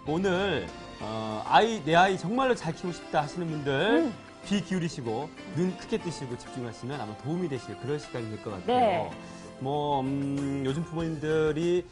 오늘 내 아이 정말로 잘 키우고 싶다 하시는 분들 귀 기울이시고 눈 크게 뜨시고 집중하시면 아마 도움이 되실 그런 시간이 될 것 같아요. 네. 요즘 부모님들이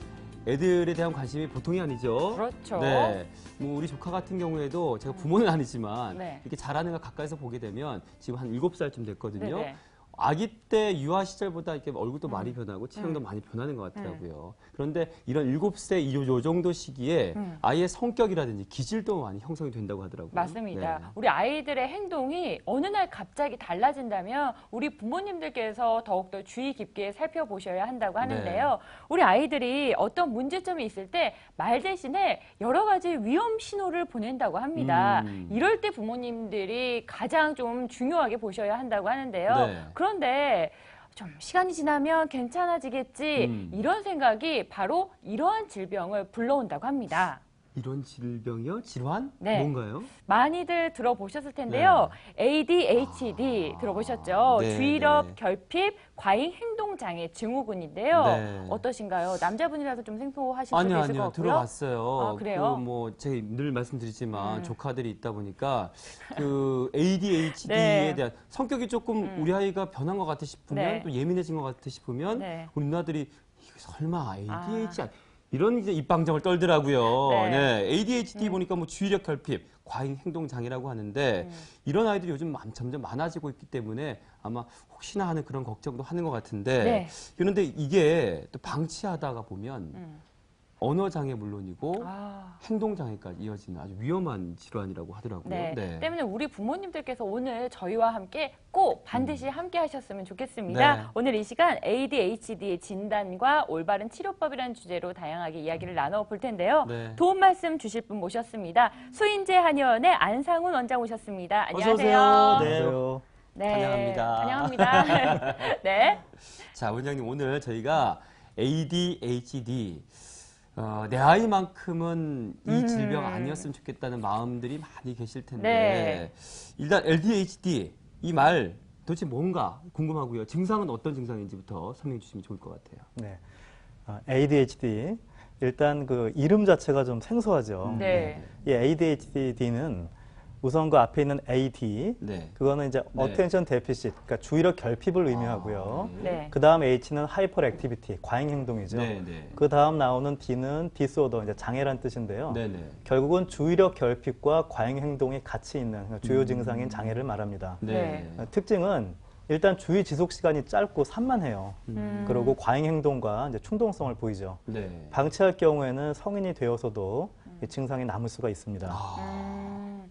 애들에 대한 관심이 보통이 아니죠. 그렇죠. 네. 우리 조카 같은 경우에도 제가 부모는 아니지만 네. 이렇게 잘하는 걸 가까이서 보게 되면 지금 한 7살쯤 됐거든요. 네네. 아기 때 유아 시절보다 이렇게 얼굴도 많이 변하고 체형도 많이 변하는 것 같더라고요. 그런데 이런 7세 요 정도 시기에 아이의 성격이라든지 기질도 많이 형성이 된다고 하더라고요. 맞습니다. 네. 우리 아이들의 행동이 어느 날 갑자기 달라진다면 우리 부모님들께서 더욱더 주의 깊게 살펴보셔야 한다고 하는데요. 네. 우리 아이들이 어떤 문제점이 있을 때 말 대신에 여러 가지 위험 신호를 보낸다고 합니다. 이럴 때 부모님들이 가장 좀 중요하게 보셔야 한다고 하는데요. 네. 그런데 좀 시간이 지나면 괜찮아지겠지 이런 생각이 바로 이러한 질병을 불러온다고 합니다. 이런 질병이요? 질환? 네. 뭔가요? 많이들 들어보셨을 텐데요. ADHD 들어보셨죠? 네, 주의력 네. 결핍 과잉 행동 장애 증후군인데요. 네. 어떠신가요? 남자분이라서 좀 생소하실 수도 있을 것 아니요. 같고요. 들어봤어요. 아, 그래요? 제가 늘 말씀드리지만 조카들이 있다 보니까 그 ADHD에 네. 대한 성격이 조금 우리 아이가 변한 것 같아 싶으면 네. 또 예민해진 것 같아 싶으면 네. 우리 누나들이 이거 설마 ADHD 이런 이제 입방정을 떨더라고요. 네. 네. ADHD 보니까 뭐 주의력 결핍, 과잉 행동 장애라고 하는데 이런 아이들이 요즘 점점 많아지고 있기 때문에 아마 혹시나 하는 그런 걱정도 하는 것 같은데 네. 그런데 이게 또 방치하다가 보면 언어 장애 물론이고 행동 장애까지 이어지는 아주 위험한 질환이라고 하더라고요. 네. 때문에 우리 부모님들께서 오늘 저희와 함께 꼭 반드시 함께 하셨으면 좋겠습니다. 네. 오늘 이 시간 ADHD의 진단과 올바른 치료법이라는 주제로 다양하게 이야기를 나눠볼 텐데요. 네. 도움 말씀 주실 분 모셨습니다. 수인제 한의원의 안상훈 원장 오셨습니다. 어서 오세요. 안녕하세요. 네. 네. 환영합니다. 환영합니다. 네. 자, 원장님 오늘 저희가 ADHD 내 아이만큼은 이 질병 아니었으면 좋겠다는 마음들이 많이 계실 텐데 일단 ADHD 이 말 도대체 뭔가 궁금하고요. 증상은 어떤 증상인지부터 설명해 주시면 좋을 것 같아요. 네. ADHD 일단 그 이름 자체가 좀 생소하죠. 네. 이 ADHD는 우선 그 앞에 있는 AD 네. 그거는 이제 네. Attention Deficit, 그러니까 주의력 결핍을 의미하고요. 네. 그 다음 H는 Hyperactivity, 과잉 행동이죠. 네, 네. 그 다음 나오는 D는 Disorder, 이제 장애란 뜻인데요. 네, 네. 결국은 주의력 결핍과 과잉 행동이 같이 있는 주요 증상인 장애를 말합니다. 네. 특징은 일단 주의 지속 시간이 짧고 산만해요. 그리고 과잉 행동과 이제 충동성을 보이죠. 네. 방치할 경우에는 성인이 되어서도 이 증상이 남을 수가 있습니다.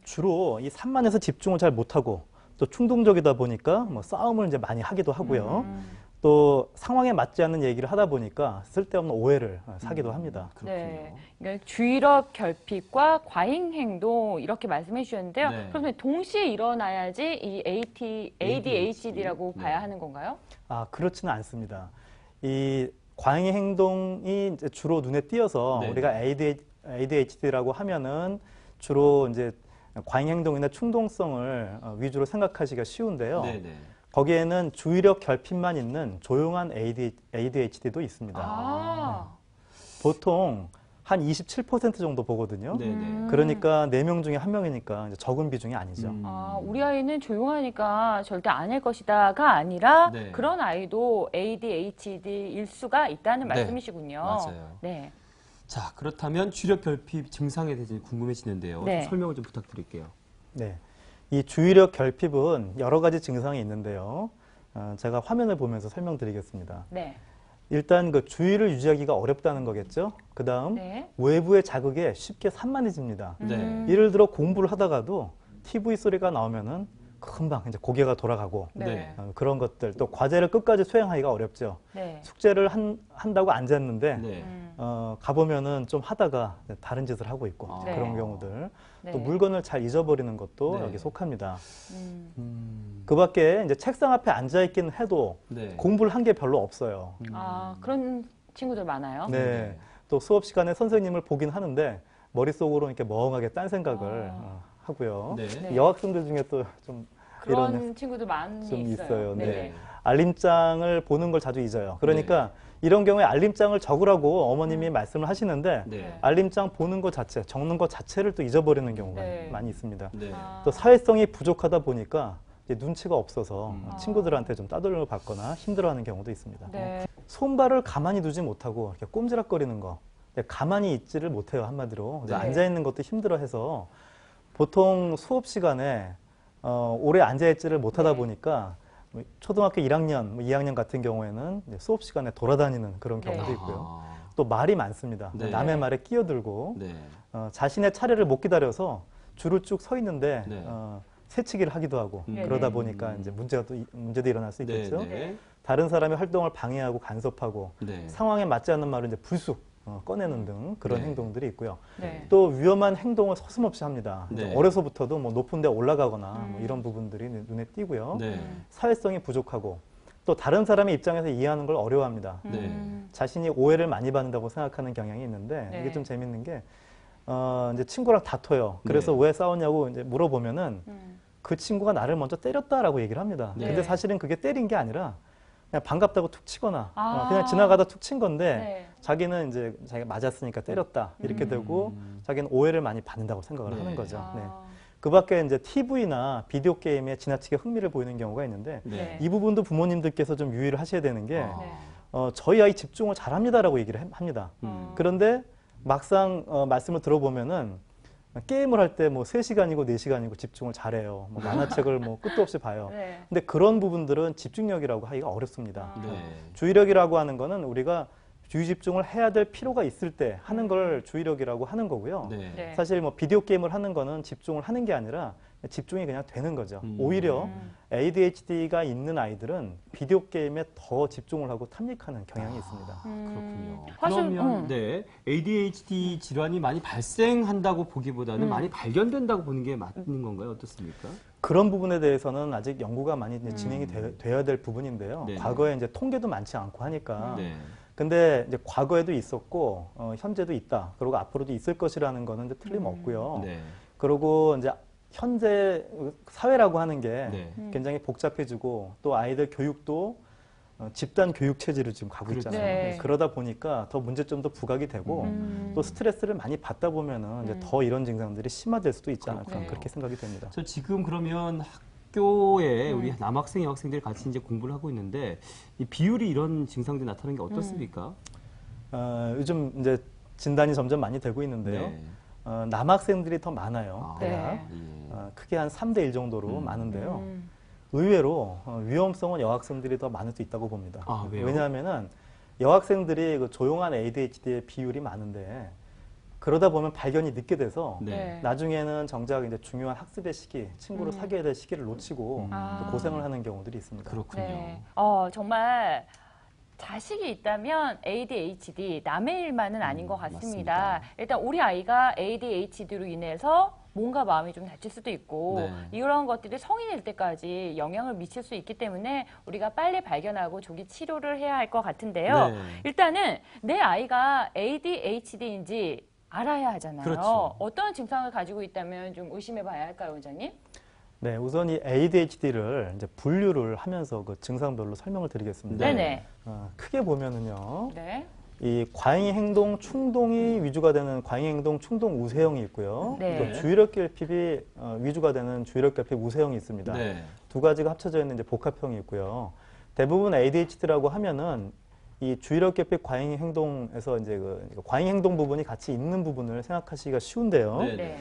주로 이 산만해서 집중을 잘 못하고 또 충동적이다 보니까 뭐 싸움을 이제 많이 하기도 하고요. 또 상황에 맞지 않는 얘기를 하다 보니까 쓸데없는 오해를 사기도 합니다. 네. 그러니까 주의력 결핍과 과잉 행동 이렇게 말씀해 주셨는데요. 네. 그러면 동시에 일어나야지 이 ADHD라고 네. 봐야 하는 건가요? 그렇지는 않습니다. 이 과잉 행동이 이제 주로 눈에 띄어서 네. 우리가 ADHD라고 하면은 주로 이제 과잉 행동이나 충동성을 위주로 생각하시기가 쉬운데요. 네, 네. 거기에는 주의력 결핍만 있는 조용한 ADHD도 있습니다. 보통 한 27% 정도 보거든요. 네, 네. 그러니까 4명 중에 1명이니까 적은 비중이 아니죠. 우리 아이는 조용하니까 절대 안 할 것이다가 아니라 네. 그런 아이도 ADHD일 수가 있다는 네. 말씀이시군요. 맞아요. 네. 자, 그렇다면 주의력 결핍 증상에 대해서 궁금해지는데요. 네. 좀 설명을 좀 부탁드릴게요. 네. 이 주의력 결핍은 여러 가지 증상이 있는데요. 제가 화면을 보면서 설명드리겠습니다. 네. 일단 그 주의를 유지하기가 어렵다는 거겠죠. 그 다음 네. 외부의 자극에 쉽게 산만해집니다. 네. 예를 들어 공부를 하다가도 TV 소리가 나오면은 금방 이제 고개가 돌아가고 네. 그런 것들 또 과제를 끝까지 수행하기가 어렵죠. 네. 숙제를 한다고 앉았는데 네. 가보면은 좀 하다가 다른 짓을 하고 있고 네. 그런 경우들 네. 또 물건을 잘 잊어버리는 것도 네. 여기 속합니다. 음. 그 밖에 이제 책상 앞에 앉아 있긴 해도 네. 공부를 한 게 별로 없어요. 그런 친구들 많아요. 네. 또 수업 시간에 선생님을 보긴 하는데 머릿속으로 이렇게 멍하게 딴 생각을 하고요. 네. 네. 여학생들 중에 또 좀 그런 이런 친구들 많이 좀 있어요. 네. 네. 알림장을 보는 걸 자주 잊어요. 그러니까 이런 경우에 알림장을 적으라고 어머님이 말씀을 하시는데 네. 알림장 보는 것 자체, 적는 것 자체를 또 잊어버리는 경우가 네. 많이 있습니다. 네. 또 사회성이 부족하다 보니까 이제 눈치가 없어서 친구들한테 좀 따돌림을 받거나 힘들어하는 경우도 있습니다. 네. 손발을 가만히 두지 못하고 이렇게 꼼지락거리는 거, 가만히 있지를 못해요, 한마디로. 네. 앉아 있는 것도 힘들어해서 보통 수업 시간에 오래 앉아 있지를 못하다 네. 보니까 초등학교 1학년, 2학년 같은 경우에는 이제 수업 시간에 돌아다니는 그런 네. 경우도 있고요. 아. 또 말이 많습니다. 네. 남의 말에 끼어들고 네. 자신의 차례를 못 기다려서 줄을 쭉 서 있는데 네. 새치기를 하기도 하고 네. 그러다 보니까 이제 문제도 일어날 수 있겠죠. 네. 다른 사람의 활동을 방해하고 간섭하고 네. 상황에 맞지 않는 말을 이제 불쑥 꺼내는 등 그런 네. 행동들이 있고요. 네. 또 위험한 행동을 서슴없이 합니다. 네. 어려서부터도 뭐 높은 데 올라가거나 뭐 이런 부분들이 눈에 띄고요. 네. 사회성이 부족하고 또 다른 사람의 입장에서 이해하는 걸 어려워합니다. 네. 자신이 오해를 많이 받는다고 생각하는 경향이 있는데 네. 이게 좀 재밌는 게 이제 친구랑 다퉈요. 그래서 네. 왜 싸웠냐고 이제 물어보면은 그 친구가 나를 먼저 때렸다라고 얘기를 합니다. 네. 근데 사실은 그게 때린 게 아니라 그냥 반갑다고 툭 치거나 아. 그냥 지나가다 툭 친 건데 네. 자기는 이제 자기가 맞았으니까 때렸다 이렇게 되고 자기는 오해를 많이 받는다고 생각을 네. 하는 거죠. 네. 아. 그 밖에 이제 TV나 비디오 게임에 지나치게 흥미를 보이는 경우가 있는데 네. 이 부분도 부모님들께서 좀 유의를 하셔야 되는 게 아. 네. 저희 아이 집중을 잘합니다라고 얘기를 합니다. 그런데 막상 말씀을 들어보면은 게임을 할 때 뭐 3시간이고 4시간이고 집중을 잘해요. 뭐 만화책을 뭐 끝도 없이 봐요. 네. 근데 그런 부분들은 집중력이라고 하기가 어렵습니다. 아. 네. 주의력이라고 하는 거는 우리가 주의 집중을 해야 될 필요가 있을 때 하는 걸 주의력이라고 하는 거고요. 네. 네. 사실 뭐 비디오 게임을 하는 거는 집중을 하는 게 아니라 집중이 그냥 되는 거죠. 오히려 ADHD가 있는 아이들은 비디오 게임에 더 집중을 하고 탐닉하는 경향이 있습니다. 그렇군요. 사실, 그러면 네, ADHD 질환이 많이 발생한다고 보기보다는 많이 발견된다고 보는 게 맞는 건가요? 어떻습니까? 그런 부분에 대해서는 아직 연구가 많이 이제 진행이 돼야 될 부분인데요. 네네. 과거에 이제 통계도 많지 않고 하니까. 네. 근데 이제 과거에도 있었고 현재도 있다. 그리고 앞으로도 있을 것이라는 거는 이제 틀림없고요. 네. 그리고 이제 현재 사회라고 하는 게 네. 굉장히 복잡해지고 또 아이들 교육도 집단 교육 체제로 지금 가고 그렇죠. 있잖아요. 네. 그러다 보니까 더 문제점도 부각이 되고 또 스트레스를 많이 받다 보면은 이제 더 이런 증상들이 심화될 수도 있지 않을까 그렇군요. 그렇게 생각이 됩니다. 저 지금 그러면 학교에 우리 남학생, 여학생들이 같이 이제 공부를 하고 있는데 이 비율이 이런 증상들이 나타나는 게 어떻습니까? 요즘 이제 진단이 점점 많이 되고 있는데요. 네. 남학생들이 더 많아요. 아, 대략. 예. 크게 한 3대 1 정도로 많은데요. 음. 의외로 위험성은 여학생들이 더 많을 수 있다고 봅니다. 아, 왜요? 왜냐하면은 여학생들이 그 조용한 ADHD의 비율이 많은데 그러다 보면 발견이 늦게 돼서 네. 나중에는 정작 이제 중요한 학습의 시기, 친구를 사귀어야 될 시기를 놓치고 아. 또 고생을 하는 경우들이 있습니다. 그렇군요. 네. 정말 자식이 있다면 ADHD 남의 일만은 아닌 것 같습니다. 맞습니다. 일단 우리 아이가 ADHD로 인해서 뭔가 마음이 좀 다칠 수도 있고 네. 이런 것들이 성인이 될 때까지 영향을 미칠 수 있기 때문에 우리가 빨리 발견하고 조기 치료를 해야 할 것 같은데요. 네. 일단은 내 아이가 ADHD인지 알아야 하잖아요. 그렇죠. 어떤 증상을 가지고 있다면 좀 의심해 봐야 할까요, 원장님? 네, 우선 이 ADHD를 이제 분류를 하면서 그 증상별로 설명을 드리겠습니다. 네. 네네. 크게 보면은요. 네. 이 과잉행동 충동이 위주가 되는 과잉행동 충동 우세형이 있고요. 네. 또 주의력 결핍이 위주가 되는 주의력 결핍 우세형이 있습니다. 네. 두 가지가 합쳐져 있는 이제 복합형이 있고요. 대부분 ADHD라고 하면은 이 주의력 결핍 과잉행동에서 이제 그 과잉행동 부분이 같이 있는 부분을 생각하시기가 쉬운데요. 네. 네.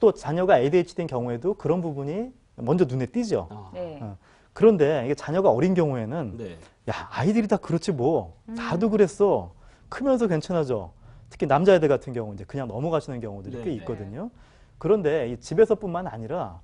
또 자녀가 ADHD인 경우에도 그런 부분이 먼저 눈에 띄죠. 아, 네. 그런데 이게 자녀가 어린 경우에는 네. 야, 아이들이 다 그렇지 뭐. 다도 그랬어. 크면서 괜찮아져. 특히 남자애들 같은 경우 이제 그냥 넘어가시는 경우들이 네. 꽤 있거든요. 그런데 이 집에서뿐만 아니라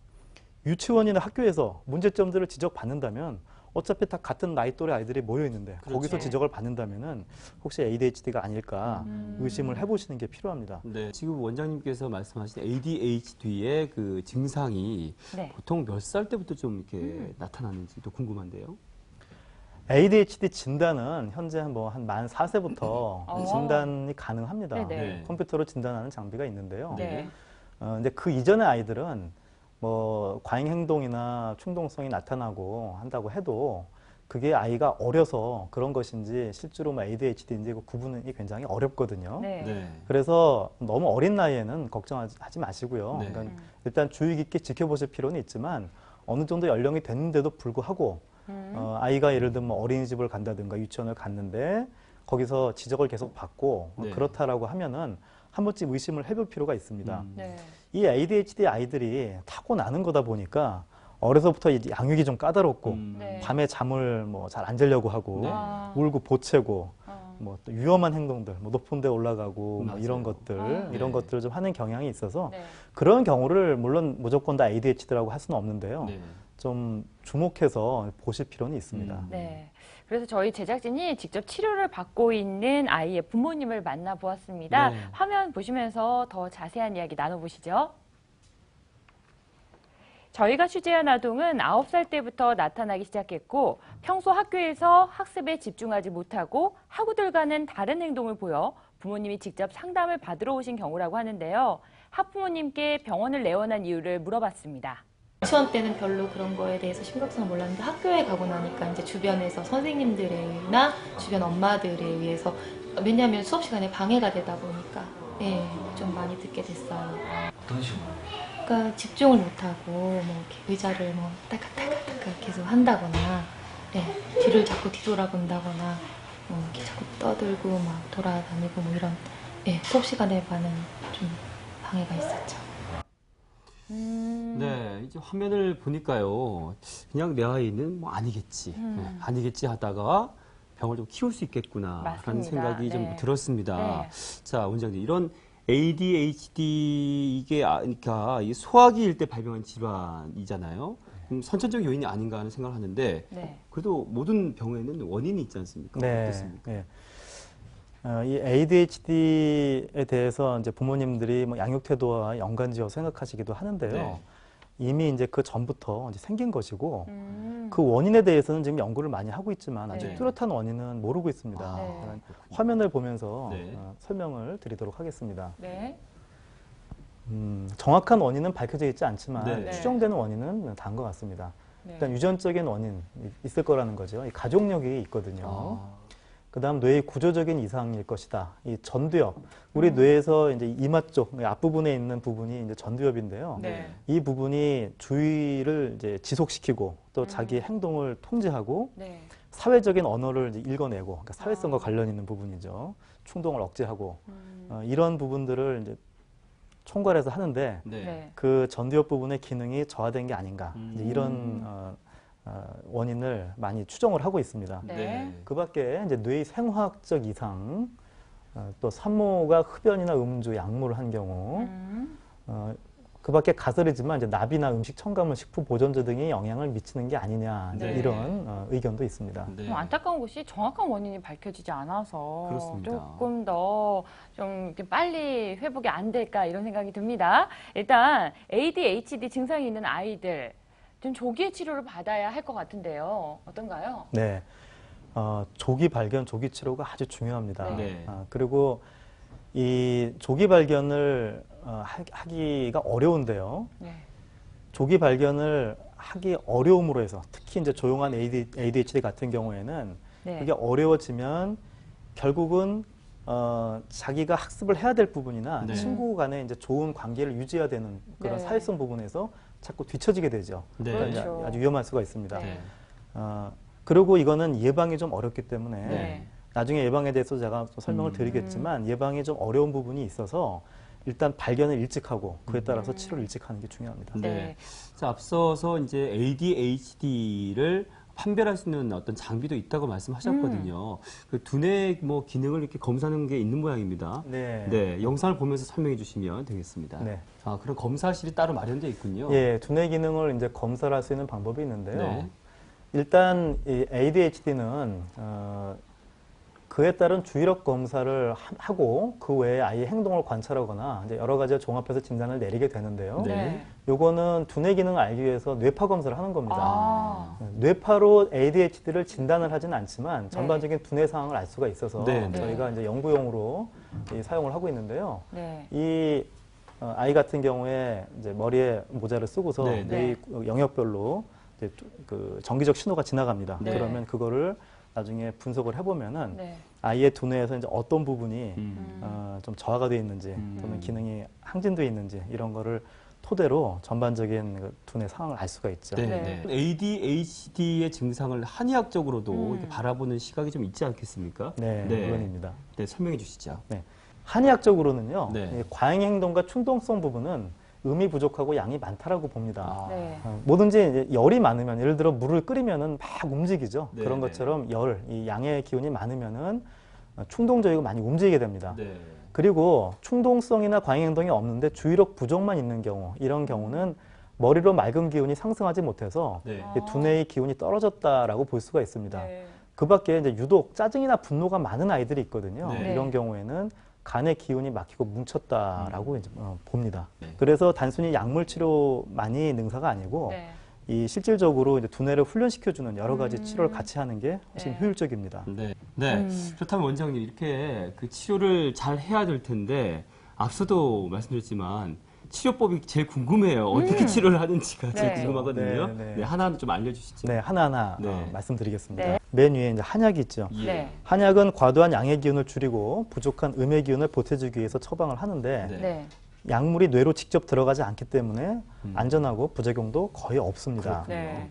유치원이나 학교에서 문제점들을 지적받는다면 어차피 다 같은 나이 또래 아이들이 모여 있는데 그렇죠. 거기서 지적을 받는다면은 혹시 ADHD가 아닐까 의심을 해보시는 게 필요합니다. 네. 지금 원장님께서 말씀하신 ADHD의 그 증상이 네. 보통 몇 살 때부터 좀 이렇게 나타나는지도 궁금한데요. ADHD 진단은 현재 한 만 4세부터 진단이 가능합니다. 네네. 네. 컴퓨터로 진단하는 장비가 있는데요. 네. 근데 그 이전의 아이들은 뭐 과잉 행동이나 충동성이 나타나고 한다고 해도 그게 아이가 어려서 그런 것인지 실제로 뭐 ADHD인지 그 구분이 굉장히 어렵거든요. 네. 네. 그래서 너무 어린 나이에는 걱정하지 마시고요. 네. 그러니까 일단 주의 깊게 지켜보실 필요는 있지만 어느 정도 연령이 됐는데도 불구하고 아이가 예를 들면 뭐 어린이집을 간다든가 유치원을 갔는데 거기서 지적을 계속 받고 네. 그렇다라고 하면은 한 번쯤 의심을 해볼 필요가 있습니다. 네. 이 ADHD 아이들이 타고나는 거다 보니까 어려서부터 이제 양육이 좀 까다롭고 네. 밤에 잠을 뭐 잘 안 자려고 하고 네. 울고 보채고 어. 뭐 또 위험한 행동들, 뭐 높은 데 올라가고 뭐 맞아요. 이런 것들, 아. 이런 네. 것들을 좀 하는 경향이 있어서 네. 그런 경우를 물론 무조건 다 ADHD라고 할 수는 없는데요. 네. 좀 주목해서 보실 필요는 있습니다. 네. 그래서 저희 제작진이 직접 치료를 받고 있는 아이의 부모님을 만나보았습니다. 네. 화면 보시면서 더 자세한 이야기 나눠보시죠. 저희가 취재한 아동은 9살 때부터 나타나기 시작했고 평소 학교에서 학습에 집중하지 못하고 학우들과는 다른 행동을 보여 부모님이 직접 상담을 받으러 오신 경우라고 하는데요. 학부모님께 병원을 내원한 이유를 물어봤습니다. 유치원 때는 별로 그런 거에 대해서 심각성을 몰랐는데 학교에 가고 나니까 이제 주변에서 선생님들이나 주변 엄마들에 의해서 왜냐하면 수업 시간에 방해가 되다 보니까 예, 좀 많이 듣게 됐어요. 어떤 식으로? 그러니까 집중을 못하고 뭐 이렇게 의자를 뭐 딸깍딸깍 계속 한다거나 예, 뒤를 자꾸 뒤돌아본다거나 뭐 이렇게 자꾸 떠들고 막 돌아다니고 뭐 이런 예, 수업 시간에만은 좀 방해가 있었죠. 네, 이제 화면을 보니까요. 그냥 내 아이는 뭐 아니겠지, 아니겠지 하다가 병을 좀 키울 수 있겠구나라는 맞습니다. 생각이 좀 네. 들었습니다. 네. 자, 원장님, 이런 ADHD 이게 그러니까 이 소화기일 때 발병한 질환이잖아요. 선천적 요인이 아닌가 하는 생각을 하는데 네. 그래도 모든 병에는 원인이 있지 않습니까? 어떻습니까? 네. 이 ADHD에 대해서 이제 부모님들이 뭐 양육 태도와 연관지어 생각하시기도 하는데요. 네. 이미 이제 그 전부터 이제 생긴 것이고 그 원인에 대해서는 지금 연구를 많이 하고 있지만 아직 네. 뚜렷한 원인은 모르고 있습니다. 아, 네. 그러니까 화면을 보면서 네. 설명을 드리도록 하겠습니다. 네. 정확한 원인은 밝혀져 있지 않지만 네. 추정되는 원인은 다인 것 같습니다. 네. 일단 유전적인 원인 있을 거라는 거죠. 이 가족력이 있거든요. 아, 그다음 뇌의 구조적인 이상일 것이다. 이 전두엽, 우리 뇌에서 이제 이마 쪽 앞부분에 있는 부분이 이제 전두엽인데요. 네. 이 부분이 주의를 이제 지속시키고 또 자기 행동을 통제하고 네. 사회적인 언어를 이제 읽어내고, 그러니까 사회성과 관련 있는 부분이죠. 충동을 억제하고 이런 부분들을 이제 총괄해서 하는데 네. 네. 그 전두엽 부분의 기능이 저하된 게 아닌가 이제 이런 원인을 많이 추정을 하고 있습니다. 네. 그 밖에 이제 뇌의 생화학적 이상, 또 산모가 흡연이나 음주, 약물을 한 경우, 그 밖에 가설이지만 이제 나비나 음식 첨가물, 식품 보존제 등이 영향을 미치는 게 아니냐 이제 네. 이런 의견도 있습니다. 네. 좀 안타까운 것이 정확한 원인이 밝혀지지 않아서 그렇습니다. 조금 더 좀 빨리 회복이 안 될까 이런 생각이 듭니다. 일단 ADHD 증상이 있는 아이들 좀 조기에 치료를 받아야 할 것 같은데요. 어떤가요? 네, 조기 발견, 조기 치료가 아주 중요합니다. 네. 그리고 이 조기 발견을 하기가 어려운데요. 네. 조기 발견을 하기 어려움으로 해서 특히 이제 조용한 ADHD 같은 경우에는 네. 그게 어려워지면 결국은 자기가 학습을 해야 될 부분이나 네. 친구 간에 이제 좋은 관계를 유지해야 되는 그런 네. 사회성 부분에서 자꾸 뒤처지게 되죠. 네. 그러니까 그렇죠. 아주 위험할 수가 있습니다. 네. 그리고 이거는 예방이 좀 어렵기 때문에 네. 나중에 예방에 대해서 제가 또 설명을 드리겠지만 예방이 좀 어려운 부분이 있어서 일단 발견을 일찍 하고 그에 따라서 치료를 일찍 하는 게 중요합니다. 네. 네. 자, 앞서서 이제 ADHD를 판별할 수 있는 어떤 장비도 있다고 말씀하셨거든요. 그 두뇌 뭐 기능을 이렇게 검사하는 게 있는 모양입니다. 네. 네, 영상을 보면서 설명해 주시면 되겠습니다. 네. 아, 그런 검사실이 따로 마련되어 있군요. 예, 두뇌 기능을 이제 검사를 할 수 있는 방법이 있는데요. 네. 일단 이 ADHD는 그에 따른 주의력 검사를 하고 그 외에 아이의 행동을 관찰하거나 이제 여러 가지 종합해서 진단을 내리게 되는데요. 네. 요거는 두뇌 기능을 알기 위해서 뇌파 검사를 하는 겁니다. 아. 뇌파로 ADHD를 진단을 하진 않지만 전반적인 두뇌 상황을 알 수가 있어서 네, 네. 저희가 이제 연구용으로 사용을 하고 있는데요. 네. 이 아이 같은 경우에 이제 머리에 모자를 쓰고서 네, 뇌 영역별로 그 정기적 신호가 지나갑니다. 네. 그러면 그거를 나중에 분석을 해보면은 네. 아이의 두뇌에서 이제 어떤 부분이 음. 좀 저하가 되어 있는지 또는 기능이 항진되어 있는지 이런 거를 토대로 전반적인 그 두뇌 상황을 알 수가 있죠. 네, 네. 네. ADHD의 증상을 한의학적으로도 이렇게 바라보는 시각이 좀 있지 않겠습니까? 네, 물론입니다. 네, 설명해 주시죠. 네. 한의학적으로는요, 네. 이 과잉 행동과 충동성 부분은 음이 부족하고 양이 많다라고 봅니다. 아. 네. 뭐든지 이제 열이 많으면, 예를 들어 물을 끓이면은 막 움직이죠. 네, 그런 네. 것처럼 이 양의 기운이 많으면은 충동적이고 많이 움직이게 됩니다. 네. 그리고 충동성이나 과잉 행동이 없는데 주의력 부족만 있는 경우, 이런 경우는 머리로 맑은 기운이 상승하지 못해서 네. 이 두뇌의 기운이 떨어졌다라고 볼 수가 있습니다. 네. 그 밖에 이제 유독 짜증이나 분노가 많은 아이들이 있거든요. 네. 이런 경우에는 간의 기운이 막히고 뭉쳤다라고 이제 봅니다. 네. 그래서 단순히 약물 치료만이 능사가 아니고 네. 이 실질적으로 이제 두뇌를 훈련시켜주는 여러 가지 치료를 같이 하는 게 훨씬 네. 효율적입니다. 네. 네. 그렇다면 원장님 이렇게 그 치료를 잘 해야 될 텐데 앞서도 말씀드렸지만 치료법이 제일 궁금해요. 어떻게 치료를 하는지가 제일 네. 궁금하거든요. 네, 네. 네, 하나하나 좀 알려주시죠. 네, 하나하나 네. 말씀드리겠습니다. 네. 맨 위에 이제 한약이 있죠. 예. 네. 한약은 과도한 양의 기운을 줄이고 부족한 음의 기운을 보태주기 위해서 처방을 하는데 네. 네. 약물이 뇌로 직접 들어가지 않기 때문에 안전하고 부작용도 거의 없습니다. 네.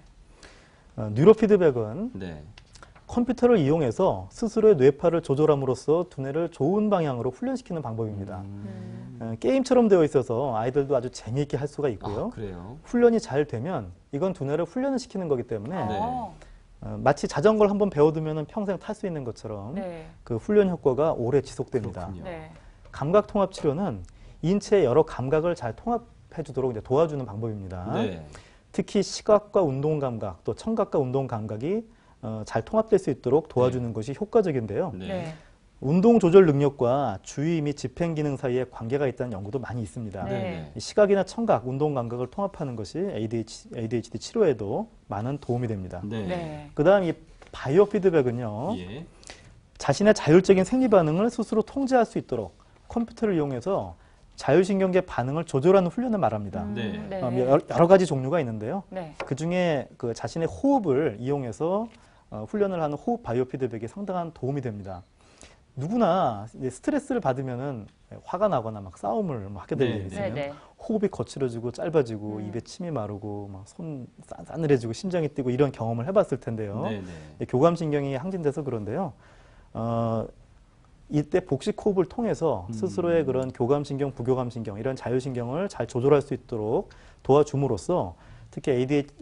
뉴로피드백은 네. 컴퓨터를 이용해서 스스로의 뇌파를 조절함으로써 두뇌를 좋은 방향으로 훈련시키는 방법입니다. 게임처럼 되어 있어서 아이들도 아주 재미있게 할 수가 있고요. 아, 그래요. 훈련이 잘 되면 이건 두뇌를 훈련을 시키는 거기 때문에 네. 마치 자전거를 한번 배워두면 평생 탈 수 있는 것처럼 네. 그 훈련 효과가 오래 지속됩니다. 그렇군요. 네. 감각 통합 치료는 인체의 여러 감각을 잘 통합해 주도록 이제 도와주는 방법입니다. 네. 특히 시각과 운동 감각, 또 청각과 운동 감각이 잘 통합될 수 있도록 도와주는 것이 효과적인데요. 네. 네. 운동 조절 능력과 주의 및 집행 기능 사이에 관계가 있다는 연구도 많이 있습니다. 네. 이 시각이나 청각, 운동 감각을 통합하는 것이 ADHD 치료에도 많은 도움이 됩니다. 네. 네. 그다음 이 바이오 피드백은요. 예. 자신의 자율적인 생리 반응을 스스로 통제할 수 있도록 컴퓨터를 이용해서 자율신경계 반응을 조절하는 훈련을 말합니다. 네. 여러 가지 종류가 있는데요. 네. 그 중에 그 자신의 호흡을 이용해서 훈련을 하는 호흡 바이오 피드백이 상당한 도움이 됩니다. 누구나 이제 스트레스를 받으면은 화가 나거나 막 싸움을 하게 될 네, 일이 있으면 네. 호흡이 거칠어지고 짧아지고 입에 침이 마르고 막 손 싸늘해지고 심장이 뛰고 이런 경험을 해봤을 텐데요. 네. 네. 교감신경이 항진돼서 그런데요. 이때 복식 호흡을 통해서 스스로의 그런 교감신경, 부교감신경 이런 자율신경을 잘 조절할 수 있도록 도와줌으로써 특히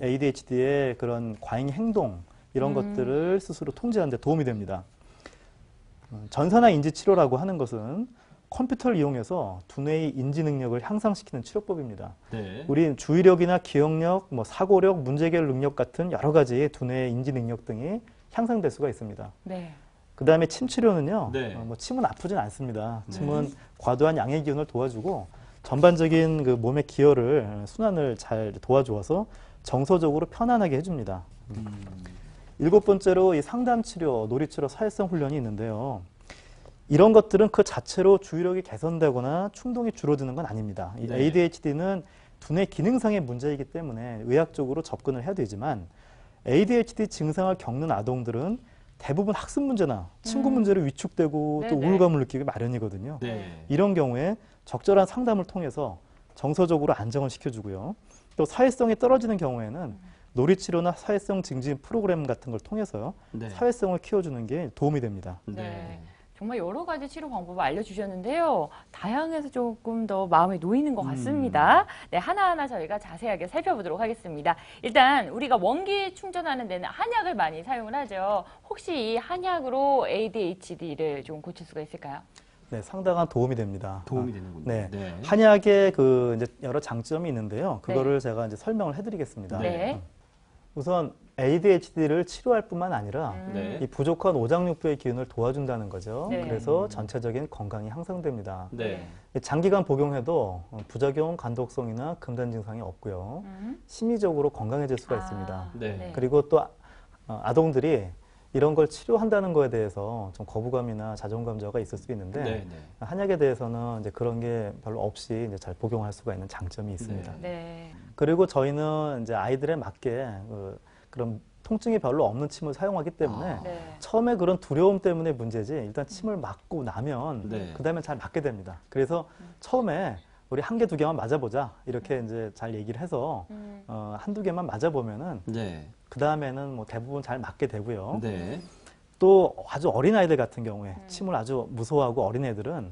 ADHD의 그런 과잉 행동 이런 것들을 스스로 통제하는 데 도움이 됩니다. 전산화 인지 치료라고 하는 것은 컴퓨터를 이용해서 두뇌의 인지 능력을 향상시키는 치료법입니다. 네. 우리 주의력이나 기억력, 사고력, 문제해결 능력 같은 여러 가지 두뇌의 인지 능력 등이 향상될 수가 있습니다. 네. 그 다음에 침 치료는요. 네. 침은 아프진 않습니다. 네. 침은 과도한 양의 기운을 도와주고 전반적인 그 몸의 기혈을 순환을 잘 도와주어서 정서적으로 편안하게 해줍니다. 7번째로 이 상담 치료, 놀이 치료, 사회성 훈련이 있는데요. 이런 것들은 그 자체로 주의력이 개선되거나 충동이 줄어드는 건 아닙니다. 이 네. ADHD는 두뇌 기능상의 문제이기 때문에 의학적으로 접근을 해야 되지만 ADHD 증상을 겪는 아동들은 대부분 학습 문제나 친구 문제로 위축되고 또 네네. 우울감을 느끼기 마련이거든요. 네. 이런 경우에 적절한 상담을 통해서 정서적으로 안정을 시켜주고요. 또 사회성이 떨어지는 경우에는 놀이치료나 사회성 증진 프로그램 같은 걸 통해서요. 네. 사회성을 키워주는 게 도움이 됩니다. 네. 정말 여러 가지 치료 방법을 알려주셨는데요. 다양해서 조금 더 마음에 놓이는 것 같습니다. 네, 하나하나 저희가 자세하게 살펴보도록 하겠습니다. 일단 우리가 원기 충전하는 데는 한약을 많이 사용을 하죠. 혹시 이 한약으로 ADHD를 좀 고칠 수가 있을까요? 네, 상당한 도움이 됩니다. 도움이 되는군요. 네. 네. 한약의 그 이제 여러 장점이 있는데요. 그거를 제가 이제 설명을 해드리겠습니다. 네. 우선 ADHD를 치료할 뿐만 아니라 네. 이 부족한 오장육부의 기운을 도와준다는 거죠. 네. 그래서 전체적인 건강이 향상됩니다. 네. 장기간 복용해도 부작용, 간독성이나 금단 증상이 없고요. 심리적으로 건강해질 수가 있습니다. 네. 그리고 또 아동들이 이런 걸 치료한다는 거에 대해서 좀 거부감이나 자존감 저하가 있을 수 있는데 네, 네. 한약에 대해서는 이제 그런 게 별로 없이 이제 잘 복용할 수가 있는 장점이 있습니다. 네. 네. 그리고 저희는 이제 아이들에 맞게 그런 통증이 별로 없는 침을 사용하기 때문에 아. 네. 처음에 그런 두려움 때문에 문제지 일단 침을 맞고 나면 네. 그다음에 잘 맞게 됩니다. 그래서 처음에 우리 한 개, 두 개만 맞아보자 이렇게 이제 잘 얘기를 해서 한두 개만 맞아보면은 네. 그다음에는 뭐 대부분 잘 맞게 되고요. 네. 또 아주 어린 아이들 같은 경우에 침을 아주 무서워하고 어린 애들은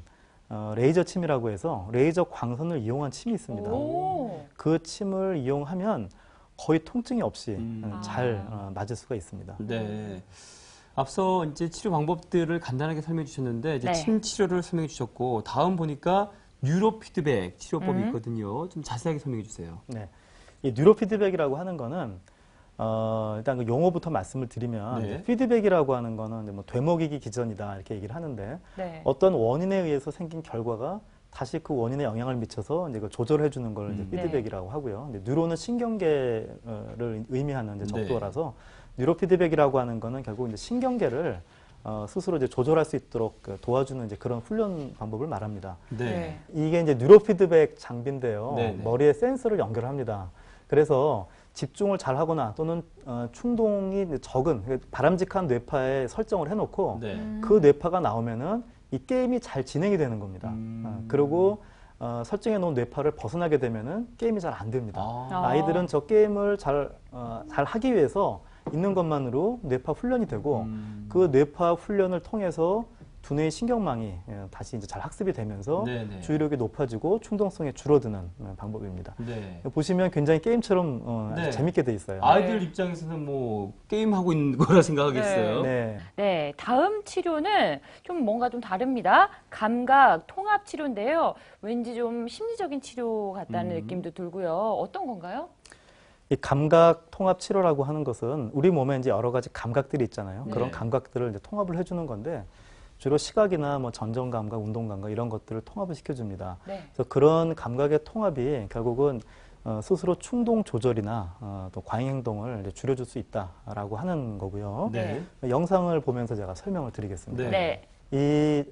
레이저 침이라고 해서 레이저 광선을 이용한 침이 있습니다. 오. 그 침을 이용하면 거의 통증이 없이 잘 아. 맞을 수가 있습니다. 네. 앞서 이제 치료 방법들을 간단하게 설명해 주셨는데 이제 네. 침 치료를 설명해 주셨고 다음 보니까 뉴로 피드백 치료법이 있거든요. 좀 자세하게 설명해 주세요. 네. 이 뉴로 피드백이라고 하는 거는 일단 그 용어부터 말씀을 드리면 네. 이제 피드백이라고 하는 거는 이제 뭐 되먹이기 기전이다 이렇게 얘기를 하는데 네. 어떤 원인에 의해서 생긴 결과가 다시 그 원인에 영향을 미쳐서 이제 그걸 조절해 주는 걸 이제 피드백이라고 하고요. 이제 뉴로는 신경계를 의미하는 이제 네. 적도라서 뉴로 피드백이라고 하는 거는 결국 이제 신경계를 스스로 이제 조절할 수 있도록 도와주는 이제 그런 훈련 방법을 말합니다. 네. 이게 이제 뉴로 피드백 장비인데요. 네네. 머리에 센서를 연결합니다. 그래서 집중을 잘 하거나 또는 충동이 적은 바람직한 뇌파에 설정을 해놓고 네. 그 뇌파가 나오면은 이 게임이 잘 진행이 되는 겁니다. 그리고 설정해 놓은 뇌파를 벗어나게 되면은 게임이 잘 안 됩니다. 아. 아이들은 저 게임을 잘 하기 위해서 있는 것만으로 뇌파 훈련이 되고 그 뇌파 훈련을 통해서 두뇌의 신경망이 다시 이제 잘 학습이 되면서 네네. 주의력이 높아지고 충동성이 줄어드는 방법입니다. 네. 보시면 굉장히 게임처럼 네. 아주 재밌게 돼 있어요. 아이들 입장에서는 뭐 게임하고 있는 거라 생각하겠어요. 네. 네, 다음 치료는 좀 뭔가 좀 다릅니다. 감각 통합 치료인데요. 왠지 좀 심리적인 치료 같다는 느낌도 들고요. 어떤 건가요? 이 감각 통합 치료라고 하는 것은 우리 몸에 이제 여러 가지 감각들이 있잖아요. 네. 그런 감각들을 이제 통합을 해주는 건데 주로 시각이나 뭐 전정 감각, 운동 감각 이런 것들을 통합을 시켜줍니다. 네. 그래서 그런 감각의 통합이 결국은 스스로 충동 조절이나 또 과잉 행동을 이제 줄여줄 수 있다라고 하는 거고요. 네. 영상을 보면서 제가 설명을 드리겠습니다. 네. 네. 이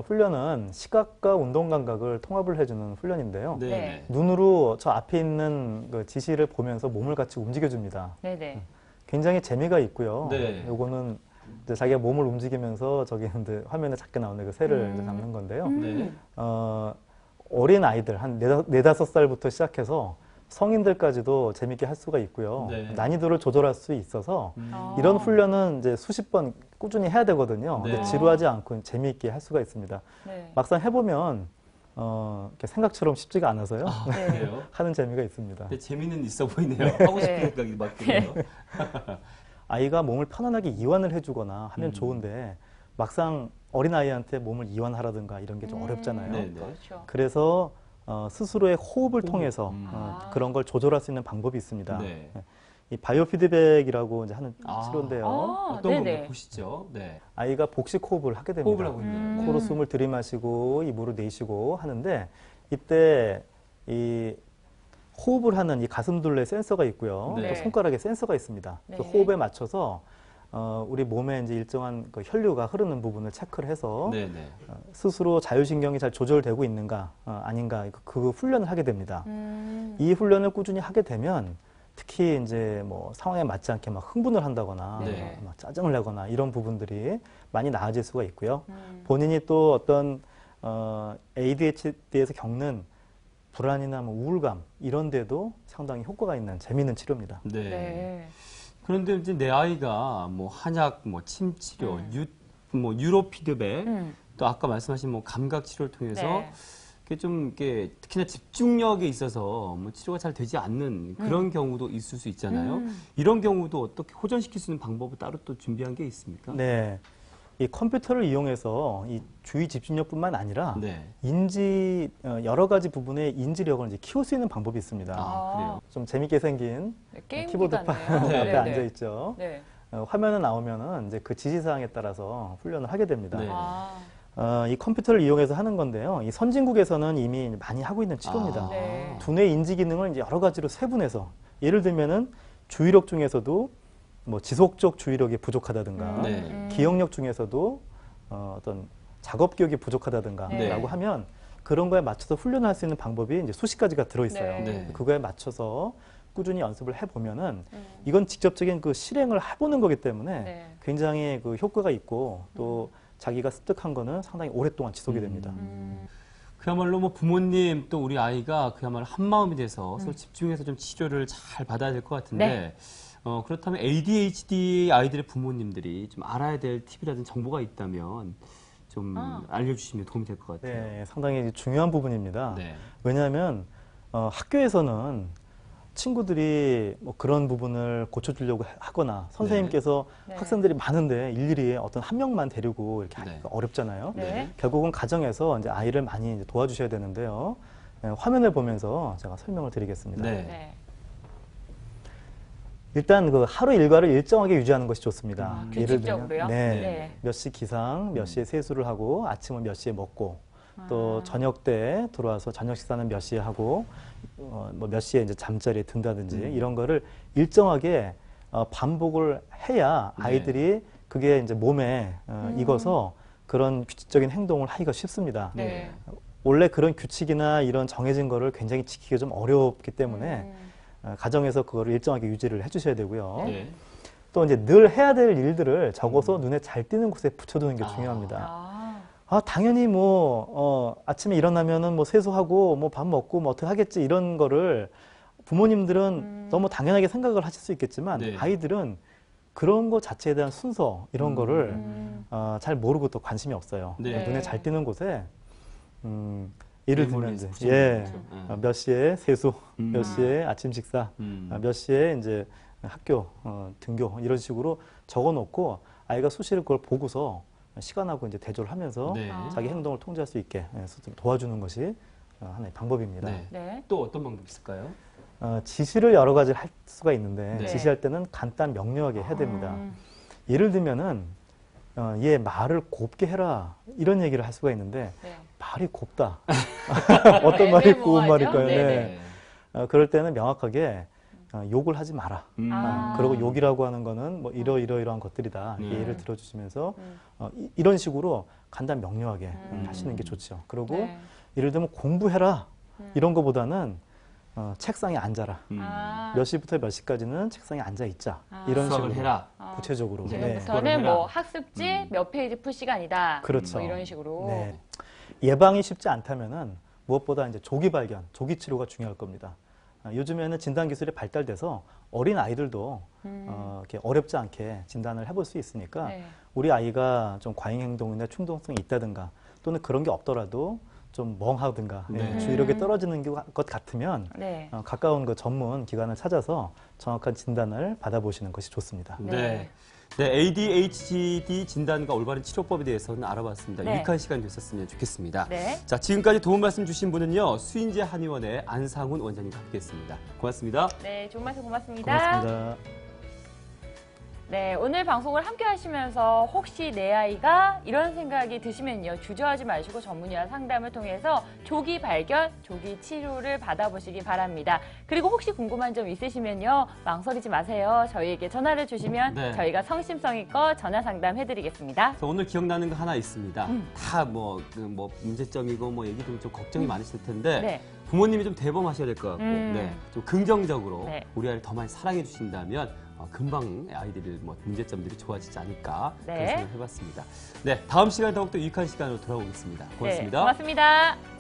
훈련은 시각과 운동 감각을 통합을 해주는 훈련인데요. 네. 네. 눈으로 저 앞에 있는 그 지시를 보면서 몸을 같이 움직여줍니다. 네, 네. 굉장히 재미가 있고요. 네. 요거는 이제 자기가 몸을 움직이면서 저기 이제 화면에 작게 나오는 그 새를 이제 잡는 건데요. 네. 어린 아이들 한 네다섯 살부터 시작해서 성인들까지도 재밌게 할 수가 있고요. 네. 난이도를 조절할 수 있어서 아. 이런 훈련은 이제 수십 번 꾸준히 해야 되거든요. 네. 근데 지루하지 않고 재미있게 할 수가 있습니다. 네. 막상 해보면 이렇게 생각처럼 쉽지가 않아서요. 아, 네. 그래요? 하는 재미가 있습니다. 근데 재미는 있어 보이네요. 하고 싶은 네. 생각이 막 드네요. 아이가 몸을 편안하게 이완을 해주거나 하면 좋은데 막상 어린아이한테 몸을 이완하라든가 이런 게 좀 어렵잖아요. 네, 네. 그렇죠. 그래서 스스로의 호흡을 통해서 아. 그런 걸 조절할 수 있는 방법이 있습니다. 네. 이 바이오 피드백이라고 이제 하는 아. 치료인데요. 아, 어떤 건가 네네. 보시죠. 네. 아이가 복식 호흡을 하게 됩니다. 호흡을 하고 있네요. 코로 숨을 들이마시고 입으로 내쉬고 하는데 이때 이 호흡을 하는 이 가슴둘레 센서가 있고요. 네. 또 손가락에 센서가 있습니다. 그 네. 호흡에 맞춰서 우리 몸에 이제 일정한 그 혈류가 흐르는 부분을 체크를 해서 네, 네. 스스로 자율신경이 잘 조절되고 있는가 아닌가 그 훈련을 하게 됩니다. 음. 이 훈련을 꾸준히 하게 되면 특히 이제 뭐 상황에 맞지 않게 막 흥분을 한다거나 네. 막 짜증을 내거나 이런 부분들이 많이 나아질 수가 있고요. 음. 본인이 또 어떤 ADHD에서 겪는 불안이나 뭐 우울감 이런 데도 상당히 효과가 있는 재미있는 치료입니다. 네. 네. 그런데 이제 내 아이가 뭐 한약, 뭐 침 치료, 뭐 뉴로 피드백, 또 아까 말씀하신 뭐 감각 치료를 통해서 네. 이게 좀 이렇게 특히나 집중력에 있어서 뭐 치료가 잘 되지 않는 그런 경우도 있을 수 있잖아요. 이런 경우도 어떻게 호전시킬 수 있는 방법을 따로 또 준비한 게 있습니까? 네. 이 컴퓨터를 이용해서 이 주의 집중력뿐만 아니라 네. 여러 가지 부분의 인지력을 이제 키울 수 있는 방법이 있습니다. 아, 그래요? 좀 재밌게 생긴 네, 게임 키보드판 같네요. 네, 앞에 네, 앉아 네. 있죠. 네. 화면에 나오면은 이제 그 지시사항에 따라서 훈련을 하게 됩니다. 네. 아. 이 컴퓨터를 이용해서 하는 건데요. 이 선진국에서는 이미 많이 하고 있는 치료입니다. 아, 네. 두뇌 인지 기능을 이제 여러 가지로 세분해서 예를 들면은 주의력 중에서도 뭐 지속적 주의력이 부족하다든가 네. 기억력 중에서도 어떤 작업 기억이 부족하다든가라고 네. 하면 그런 거에 맞춰서 훈련할 수 있는 방법이 이제 수십 가지가 들어있어요. 네. 네. 그거에 맞춰서 꾸준히 연습을 해보면은 이건 직접적인 그 실행을 해보는 거기 때문에 네. 굉장히 그 효과가 있고 또 자기가 습득한 거는 상당히 오랫동안 지속이 됩니다. 그야말로 뭐 부모님 또 우리 아이가 그야말로 한 마음이 돼서 서로 집중해서 좀 치료를 잘 받아야 될 것 같은데 네. 그렇다면 ADHD 아이들의 부모님들이 좀 알아야 될 팁이라든지 정보가 있다면 좀 알려주시면 도움이 될 것 같아요. 네, 상당히 중요한 부분입니다. 네. 왜냐하면 학교에서는 친구들이 뭐 그런 부분을 고쳐주려고 하거나 선생님께서 네. 학생들이 많은데 일일이 어떤 한 명만 데리고 이렇게 네. 하기가 어렵잖아요. 네. 결국은 가정에서 이제 아이를 많이 이제 도와주셔야 되는데요. 화면을 보면서 제가 설명을 드리겠습니다. 네. 네. 일단 그 하루 일과를 일정하게 유지하는 것이 좋습니다. 규칙적으로요? 네. 네. 몇 시 기상, 몇 시에 세수를 하고 아침은 몇 시에 먹고 또 저녁 때 들어와서 저녁 식사는 몇 시에 하고 뭐 몇 시에 이제 잠자리에 든다든지 이런 거를 일정하게 반복을 해야 네. 아이들이 그게 이제 몸에 익어서 그런 규칙적인 행동을 하기가 쉽습니다. 네. 원래 그런 규칙이나 이런 정해진 거를 굉장히 지키기가 좀 어렵기 때문에 가정에서 그거를 일정하게 유지를 해주셔야 되고요. 네. 또 이제 늘 해야 될 일들을 적어서 눈에 잘 띄는 곳에 붙여두는 게 중요합니다. 당연히 뭐 아침에 일어나면은 뭐 세수하고 뭐 밥 먹고 뭐 어떻게 하겠지 이런 거를 부모님들은 너무 당연하게 생각을 하실 수 있겠지만 네. 아이들은 그런 거 자체에 대한 순서 이런 거를 잘 모르고 또 관심이 없어요. 네. 눈에 잘 띄는 곳에 예를 들면 메모리에 이제 붙여놓는 거죠. 몇 시에 세수, 음. 몇 시에 아침 식사, 몇 시에 이제 학교 등교 이런 식으로 적어놓고 아이가 수시로 그걸 보고서 시간하고 이제 대조를 하면서 네. 자기 행동을 통제할 수 있게 스스로 도와주는 것이 하나의 방법입니다. 네. 네. 또 어떤 방법이 있을까요? 지시를 여러 가지 할 수가 있는데 네. 지시할 때는 간단 명료하게 해야 됩니다. 예를 들면은 얘 말을 곱게 해라 이런 얘기를 할 수가 있는데 네. 말이 곱다. 어떤 말이 고운 말일까요? 네네. 그럴 때는 명확하게 욕을 하지 마라. 아. 그리고 욕이라고 하는 거는 뭐 이러이러한 것들이다. 네. 예를 들어주시면서 이런 식으로 간단 명료하게 하시는 게 좋죠. 그리고 네. 예를 들면 공부해라 이런 거보다는 책상에 앉아라. 아. 몇 시부터 몇 시까지는 책상에 앉아 있자. 이런 수업을 식으로 해라. 구체적으로. 네. 지금부터는 뭐 학습지 몇 페이지 풀 시간이다. 그렇죠. 뭐 이런 식으로. 네. 예방이 쉽지 않다면은 무엇보다 이제 조기 발견, 조기 치료가 중요할 겁니다. 요즘에는 진단 기술이 발달돼서 어린 아이들도 이렇게 어렵지 않게 진단을 해볼 수 있으니까 네. 우리 아이가 좀 과잉 행동이나 충동성이 있다든가 또는 그런 게 없더라도 좀 멍하든가 네. 주의력이 떨어지는 것 같으면 네. 가까운 그 전문 기관을 찾아서 정확한 진단을 받아보시는 것이 좋습니다. 네. 네, ADHD 진단과 올바른 치료법에 대해서는 알아봤습니다. 네. 유익한 시간 됐었으면 좋겠습니다. 네. 자, 지금까지 도움 말씀 주신 분은요, 수인제 한의원의 안상훈 원장님과 함께했습니다. 고맙습니다. 네, 좋은 말씀 고맙습니다. 고맙습니다. 네, 오늘 방송을 함께 하시면서 혹시 내 아이가 이런 생각이 드시면요, 주저하지 마시고 전문의와 상담을 통해서 조기 발견, 조기 치료를 받아보시기 바랍니다. 그리고 혹시 궁금한 점 있으시면요, 망설이지 마세요. 저희에게 전화를 주시면 네. 저희가 성심성의껏 전화 상담해드리겠습니다. 그래서 오늘 기억나는 거 하나 있습니다. 다 뭐 문제점이고 뭐 얘기도 좀 걱정이 많으실 텐데 네. 부모님이 좀 대범하셔야 될 것 같고, 네, 좀 긍정적으로 네. 우리 아이를 더 많이 사랑해 주신다면 금방 아이들이 뭐 문제점들이 좋아지지 않을까 네. 그런 생각을 해봤습니다. 네, 다음 시간에 더욱더 유익한 시간으로 돌아오겠습니다. 고맙습니다. 네, 고맙습니다.